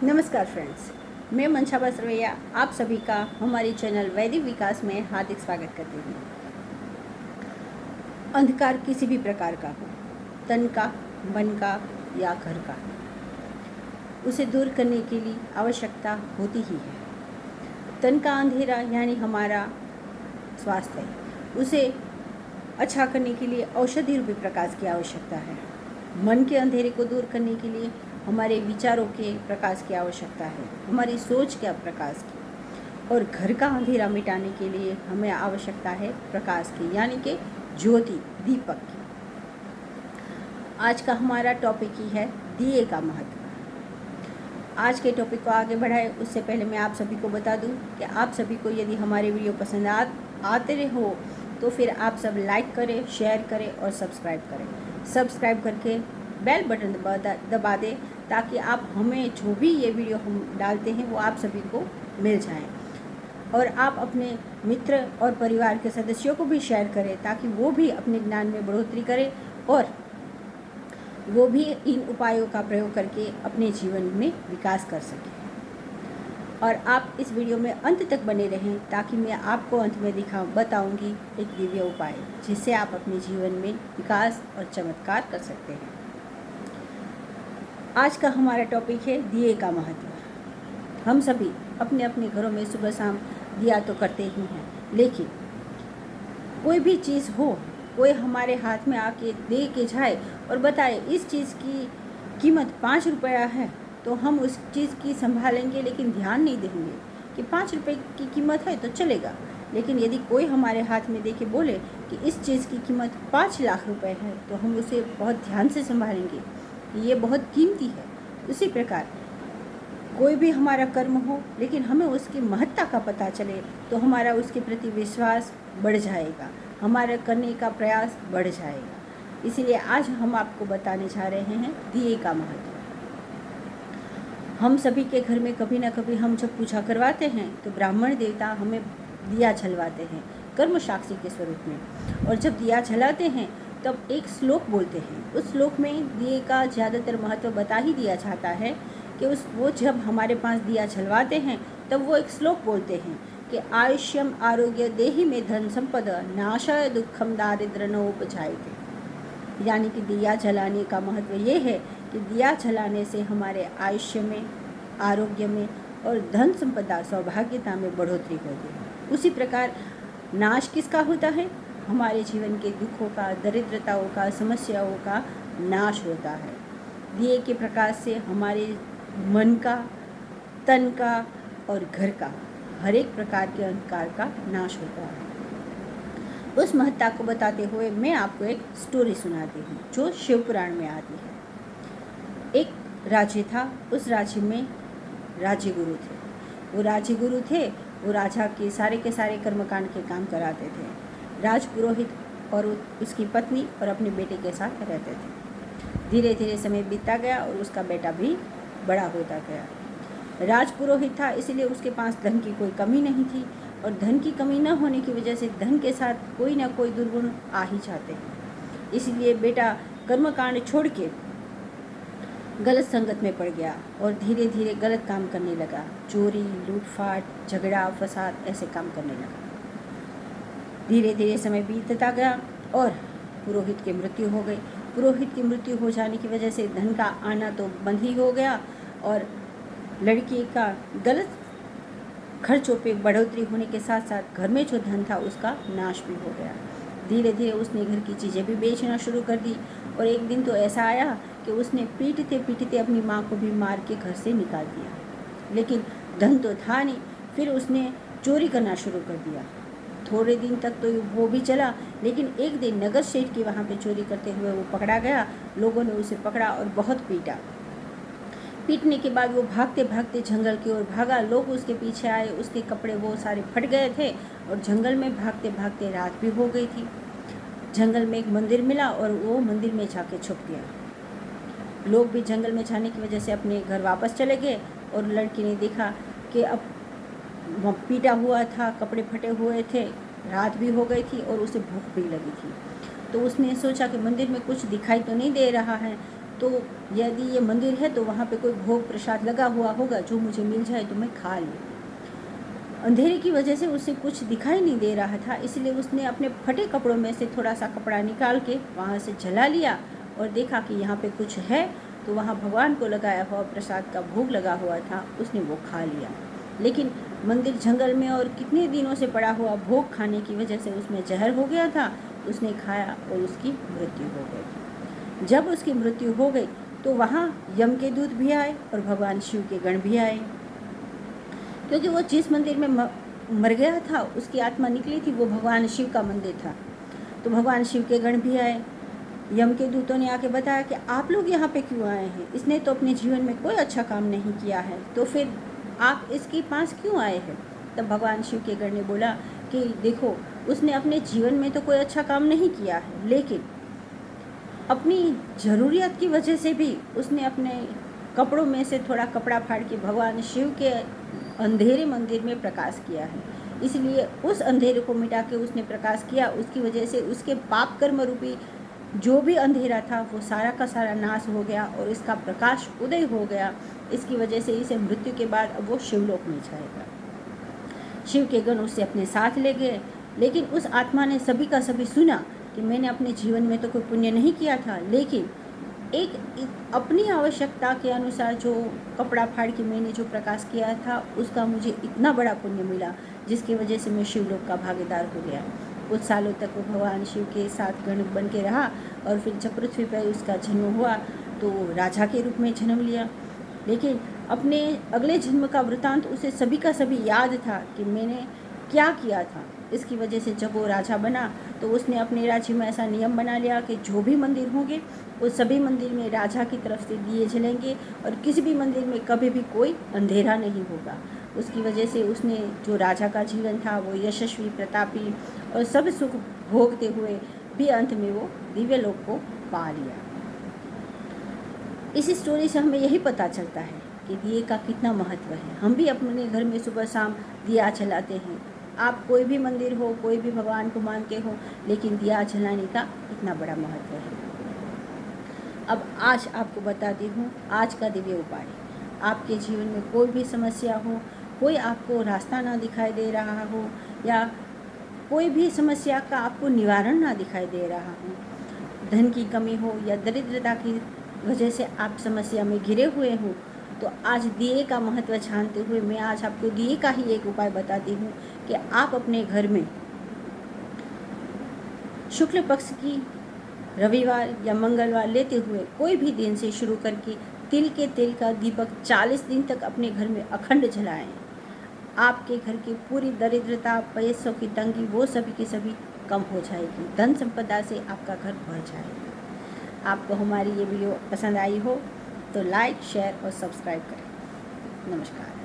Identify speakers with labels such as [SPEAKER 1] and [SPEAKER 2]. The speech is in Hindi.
[SPEAKER 1] नमस्कार फ्रेंड्स, मैं मनशा बसरवैया आप सभी का हमारे चैनल वैदिक विकास में हार्दिक स्वागत करती हूँ। अंधकार किसी भी प्रकार का हो, तन का, मन का या घर का, उसे दूर करने के लिए आवश्यकता होती ही है। तन का अंधेरा यानी हमारा स्वास्थ्य है, उसे अच्छा करने के लिए औषधि रूपी प्रकाश की आवश्यकता है। मन के अंधेरे को दूर करने के लिए हमारे विचारों के प्रकाश की आवश्यकता है, हमारी सोच के प्रकाश की। और घर का अंधेरा मिटाने के लिए हमें आवश्यकता है प्रकाश की, यानी कि ज्योति, दीपक की। आज का हमारा टॉपिक ही है दिए का महत्व। आज के टॉपिक को आगे बढ़ाए उससे पहले मैं आप सभी को बता दूं कि आप सभी को यदि हमारे वीडियो पसंद आते रहे हो तो फिर आप सब लाइक करें, शेयर करें और सब्सक्राइब करें। सब्सक्राइब करके बेल बटन दबा दें ताकि आप हमें जो भी ये वीडियो हम डालते हैं वो आप सभी को मिल जाएं। और आप अपने मित्र और परिवार के सदस्यों को भी शेयर करें ताकि वो भी अपने ज्ञान में बढ़ोतरी करें और वो भी इन उपायों का प्रयोग करके अपने जीवन में विकास कर सकें। और आप इस वीडियो में अंत तक बने रहें ताकि मैं आपको अंत में बताऊंगी एक दिव्य उपाय जिससे आप अपने जीवन में विकास और चमत्कार कर सकते हैं। आज का हमारा टॉपिक है दिए का महत्व। हम सभी अपने अपने घरों में सुबह शाम दिया तो करते ही हैं, लेकिन कोई भी चीज़ हो, कोई हमारे हाथ में आके दे के जाए और बताए इस चीज़ की कीमत 5 रुपया है, तो हम उस चीज़ की संभालेंगे लेकिन ध्यान नहीं देंगे कि 5 रुपये की कीमत है तो चलेगा। लेकिन यदि कोई हमारे हाथ में दे के बोले कि इस चीज़ की कीमत 5 लाख रुपए है तो हम उसे बहुत ध्यान से संभालेंगे, ये बहुत कीमती है। उसी प्रकार कोई भी हमारा कर्म हो लेकिन हमें उसकी महत्ता का पता चले तो हमारा उसके प्रति विश्वास बढ़ जाएगा, हमारा करने का प्रयास बढ़ जाएगा। इसीलिए आज हम आपको बताने जा रहे हैं दिए का महत्व। हम सभी के घर में कभी ना कभी हम जब पूजा करवाते हैं तो ब्राह्मण देवता हमें दिया जलवाते हैं कर्म साक्षी के स्वरूप में। और जब दिया जलाते हैं तब एक श्लोक बोलते हैं। उस श्लोक में दिए का ज़्यादातर महत्व बता ही दिया जाता है कि वो जब हमारे पास दिया जलवाते हैं तब वो एक श्लोक बोलते हैं कि आयुष्यम आरोग्य देहि में धन संपदा नाशाय दुखम दारिद्र न उपजायते। यानी कि दिया जलाने का महत्व ये है कि दिया जलाने से हमारे आयुष्य में, आरोग्य में और धन संपदा, सौभाग्यता में बढ़ोतरी होती है। उसी प्रकार नाश किसका होता है? हमारे जीवन के दुखों का, दरिद्रताओं का, समस्याओं का नाश होता है। दिए के प्रकाश से हमारे मन का, तन का और घर का हर एक प्रकार के अंधकार का नाश होता है। उस महत्ता को बताते हुए मैं आपको एक स्टोरी सुनाती हूँ जो शिव पुराण में आती है। एक राज्य था, उस राज्य में राज्य गुरु थे। वो राज्य गुरु थे, वो राजा के सारे कर्मकांड के काम कराते थे। राज पुरोहित और उसकी पत्नी और अपने बेटे के साथ रहते थे। धीरे धीरे समय बीतता गया और उसका बेटा भी बड़ा होता गया। राज पुरोहित था इसलिए उसके पास धन की कोई कमी नहीं थी, और धन की कमी न होने की वजह से धन के साथ कोई ना कोई दुर्गुण आ ही जाते हैं। इसलिए बेटा कर्मकांड छोड़ के गलत संगत में पड़ गया और धीरे धीरे गलत काम करने लगा। चोरी, लूटपाट, झगड़ा, फसाद ऐसे काम करने लगा। धीरे धीरे समय बीतता गया और पुरोहित की मृत्यु हो गई। पुरोहित की मृत्यु हो जाने की वजह से धन का आना तो बंद ही हो गया और लड़की का गलत खर्चों पे बढ़ोतरी होने के साथ साथ घर में जो धन था उसका नाश भी हो गया। धीरे धीरे उसने घर की चीज़ें भी बेचना शुरू कर दी और एक दिन तो ऐसा आया कि उसने पीटते पीटते अपनी माँ को भी मार के घर से निकाल दिया। लेकिन धन तो था नहीं, फिर उसने चोरी करना शुरू कर दिया। थोड़े दिन तक तो वो भी चला, लेकिन एक दिन नगर सेठ की वहाँ पे चोरी करते हुए वो पकड़ा गया। लोगों ने उसे पकड़ा और बहुत पीटा। पीटने के बाद वो भागते भागते जंगल की ओर भागा। लोग उसके पीछे आए, उसके कपड़े वो सारे फट गए थे और जंगल में भागते भागते रात भी हो गई थी। जंगल में एक मंदिर मिला और वो मंदिर में जाके छुप गया। लोग भी जंगल में जाने की वजह से अपने घर वापस चले गए और लड़की ने देखा कि अब पीटा हुआ था, कपड़े फटे हुए थे, रात भी हो गई थी और उसे भूख भी लगी थी। तो उसने सोचा कि मंदिर में कुछ दिखाई तो नहीं दे रहा है, तो यदि ये मंदिर है तो वहाँ पे कोई भोग प्रसाद लगा हुआ होगा, जो मुझे मिल जाए तो मैं खा लूँ। अंधेरे की वजह से उसे कुछ दिखाई नहीं दे रहा था, इसलिए उसने अपने फटे कपड़ों में से थोड़ा सा कपड़ा निकाल के वहाँ से जला लिया और देखा कि यहाँ पे कुछ है। तो वहाँ भगवान को लगाया हुआ प्रसाद का भोग लगा हुआ था, उसने वो खा लिया। लेकिन मंदिर जंगल में और कितने दिनों से पड़ा हुआ भोग खाने की वजह से उसमें जहर हो गया था। उसने खाया और उसकी मृत्यु हो गई। जब उसकी मृत्यु हो गई तो वहाँ यम के दूत भी आए और भगवान शिव के गण भी आए, क्योंकि वो जिस मंदिर में मर गया था उसकी आत्मा निकली थी, वो भगवान शिव का मंदिर था। तो भगवान शिव के गण भी आए। यम के दूतों ने आके बताया कि आप लोग यहाँ पे क्यों आए हैं, इसने तो अपने जीवन में कोई अच्छा काम नहीं किया है, तो फिर आप इसके पास क्यों आए हैं। तब भगवान शिव के गण ने बोला कि देखो, उसने अपने जीवन में तो कोई अच्छा काम नहीं किया है, लेकिन अपनी ज़रूरियत की वजह से भी उसने अपने कपड़ों में से थोड़ा कपड़ा फाड़ के भगवान शिव के अंधेरे मंदिर में प्रकाश किया है। इसलिए उस अंधेरे को मिटा के उसने प्रकाश किया, उसकी वजह से उसके पाप कर्म रूपी जो भी अंधेरा था वो सारा का सारा नाश हो गया और इसका प्रकाश उदय हो गया। इसकी वजह से इसे मृत्यु के बाद अब वो शिवलोक में जाएगा। शिव के गण उसे अपने साथ ले गए, लेकिन उस आत्मा ने सभी का सभी सुना कि मैंने अपने जीवन में तो कोई पुण्य नहीं किया था, लेकिन एक अपनी आवश्यकता के अनुसार जो कपड़ा फाड़ के मैंने जो प्रकाश किया था उसका मुझे इतना बड़ा पुण्य मिला, जिसकी वजह से मैं शिवलोक का भागीदार हो गया। कुछ सालों तक वो भगवान शिव के साथ गण बन के रहा और फिर जब पृथ्वी पर उसका जन्म हुआ तो राजा के रूप में जन्म लिया। लेकिन अपने अगले जन्म का वृतांत उसे सभी का सभी याद था कि मैंने क्या किया था। इसकी वजह से जब वो राजा बना तो उसने अपने राज्य में ऐसा नियम बना लिया कि जो भी मंदिर होंगे उस सभी मंदिर में राजा की तरफ से दिए जलेंगे और किसी भी मंदिर में कभी भी कोई अंधेरा नहीं होगा। उसकी वजह से उसने जो राजा का जीवन था वो यशस्वी, प्रतापी और सब सुख भोगते हुए भी अंत में वो दिव्य लोक को पा लिया। इस स्टोरी से हमें यही पता चलता है कि दिए का कितना महत्व है। हम भी अपने घर में सुबह शाम दिया जलाते हैं। आप कोई भी मंदिर हो, कोई भी भगवान को मानते हो, लेकिन दिया जलाने का कितना बड़ा महत्व है। अब आज आपको बताती हूँ आज का दिव्य उपाय। आपके जीवन में कोई भी समस्या हो, कोई आपको रास्ता ना दिखाई दे रहा हो या कोई भी समस्या का आपको निवारण ना दिखाई दे रहा हो, धन की कमी हो या दरिद्रता की वजह से आप समस्या में घिरे हुए हो, तो आज दिए का महत्व जानते हुए मैं आज आपको दिए का ही एक उपाय बताती हूँ कि आप अपने घर में शुक्ल पक्ष की रविवार या मंगलवार लेते हुए कोई भी दिन से शुरू करके तिल के तेल का दीपक 40 दिन तक अपने घर में अखंड जलाएं। आपके घर की पूरी दरिद्रता, पैसों की तंगी वो सभी की सभी कम हो जाएगी। धन संपदा से आपका घर भर जाएगा। आपको हमारी ये वीडियो पसंद आई हो तो लाइक, शेयर और सब्सक्राइब करें। नमस्कार।